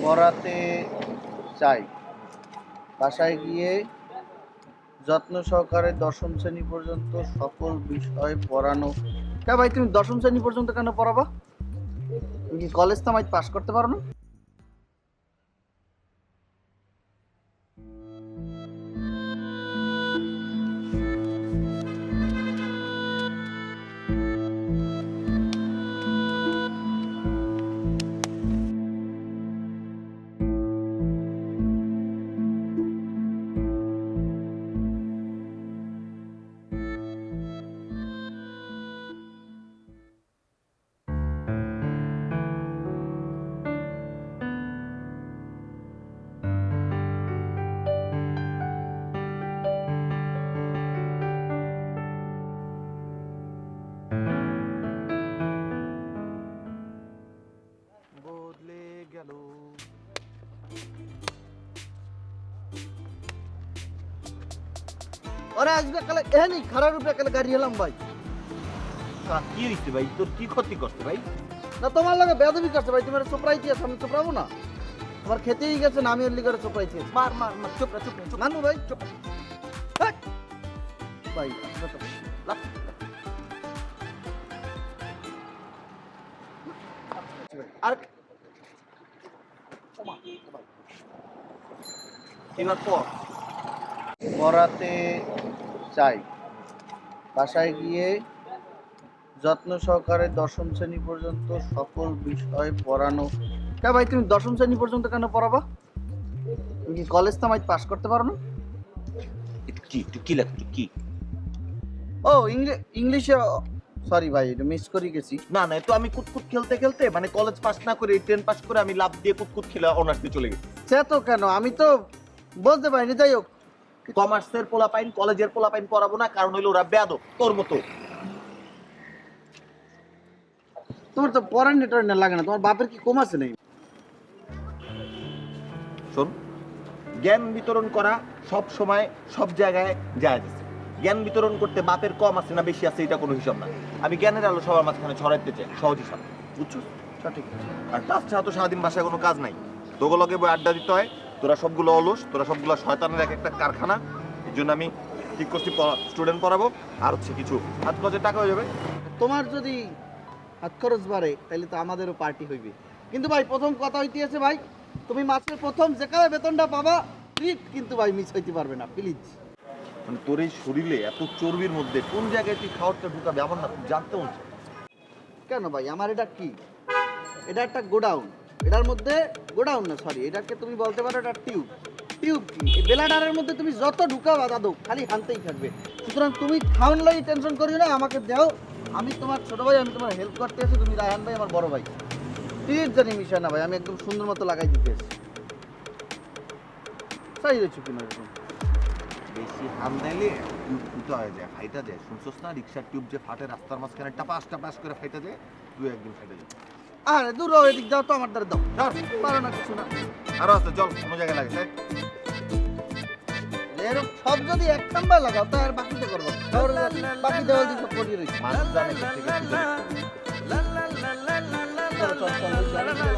পড়াতে চাই, বাসায় গিয়ে যত্ন সহকারে দশম শ্রেণী পর্যন্ত সকল বিষয় পড়ানো। কে ভাই, তুমি দশম শ্রেণী পর্যন্ত কেন পড়াবা? তুমি কি কলেজ তামাই পাস করতে পারো না? বদলে গেল। ওরে আসবে কালে এখানে খারাপ উপরে কালে গাড়ি এলাম ভাই। কি হইছে ভাই, তোর কি ক্ষতি করছে ভাই? না তোমার লাগে বেদবি করছে ভাই, তোমার চোপড়াই দিয়েছে, আমি চোপড়াবো না? তোমার খেতেই গেছে না, আমি ওর লিগারে চোপড়াই দিয়েছি। মার মার মার, চুপ রে, চুপ রে, চুপ। মানবো ভাই, চুপ হাট! ভাই আসবে তো। লাগ। আর এবার পর পড়াতে চাই, বাসায় গিয়ে যত্ন সহকারে দশম শ্রেণী পর্যন্ত সকল বিষয় পড়ানো। কে ভাই, তুমি দশম শ্রেণী পর্যন্ত কেন পড়াবা? তুমি কি কলেজ তামাই পাস করতে পারো না? কি তুই কি লাগতো কি? ও ইংলিশে, সরি ভাই, এটা মিস করে গেছি। না না, তো আমি কুতকুত খেলতে খেলতে মানে কলেজ পাস না করে 10 পাস করে আমি লাভ দিয়ে কুতকুত খেলে অনার্স দিয়ে চলে গেছি। সে তো কেন, আমি তো বলতে পারিনি। যাই হোক, কমার্সের পোলাপাইন কলেজের পোলাপাইন পড়াবো না, কারণ হইলো ওরা বেয়াদব তোর মতো। তোমার তো পড়ার নেটওয়ার্ক লাগে না, তোমার বাপের কি কম আছে নেই? শোন, জ্ঞান বিতরণ করা সব সময় সব জায়গায় জায়েজ আছে। জ্ঞান বিতরণ করতে বাপের কম আছে না বেশি আছে এটা কোনো হিসাব না। আমি জ্ঞানের আলো সবার মাঝখানে ছড়াইতে চাই, সহজ হিসাব, বুঝছো? সঠিক। আর তাছাড়া তো সারাদিন বাসায় কোনো কাজ নাই, তোগুলোকে বই আড্ডা দিতে হয়। তোরা সবগুলো অলস, তোরা সবগুলো শয়তানের এক একটা কারখানা। এই জন্য আমি ঠিক করছি স্টুডেন্ট পড়াবো, আর হচ্ছে কিছু হাত খরচের টাকা হয়ে যাবে। তোমার যদি হাত খরচ বাড়ে তাহলে তো আমাদেরও পার্টি হইবে। কিন্তু ভাই প্রথম কথা হইতেছে ভাই, তুমি মাসের প্রথম যেখানে বেতনটা পাবা ট্রিট কিন্তু ভাই মিস হইতে পারবে না, প্লিজ। মানে তোর এই শরীরে এত চর্বির মধ্যে কোন জায়গায় তুই খাওয়ারটা ঢুকাবে আমার না খুব জানতে হচ্ছে। কেন ভাই, আমার এটা কি? এটা একটা গোডাউন, এটার মধ্যে গোডাউন না, সরি, এটাকে তুমি বলতে পারো এটা টিউব। টিউব কি এই বেলাডারের মধ্যে তুমি যত ঢুকাবা দাদু খালি হানতেই থাকবে। সুতরাং তুমি খাওয়ান লাগি টেনশন করিও না, আমাকে দাও, আমি তোমার ছোট ভাই, আমি তোমার হেল্প করতে আছি। তুমি রায়হান ভাই আমার বড় ভাই, প্লিজ জানি মিশায় না ভাই, আমি একদম সুন্দর মতো লাগাই দিতে আছি। তাই রয়েছে কিনা এরকম? বেশি হাম দিলে টিউব ফুটা হয়ে যায়, ফাইটা যায়। শুনছস না, রিক্সার টিউব যে ফাটে রাস্তার মাঝখানে টাপাস টাপাস করে ফাইটা যায়, তুই একদিন ফাইটা যাবে। আরে দূর হও, এদিক দাও তো, আমার দ্বারা দাও, পারো না কিছু না। আরো আছে, চল অন্য জায়গায় লাগে। এরকম সব যদি এক নাম্বার লাগাও তো আর বাকিতে করবো, বাকি দেওয়াল দিয়ে সব করিয়ে রয়েছে। মানুষ জানে কোথা থেকে সুযোগ। চল চল চল,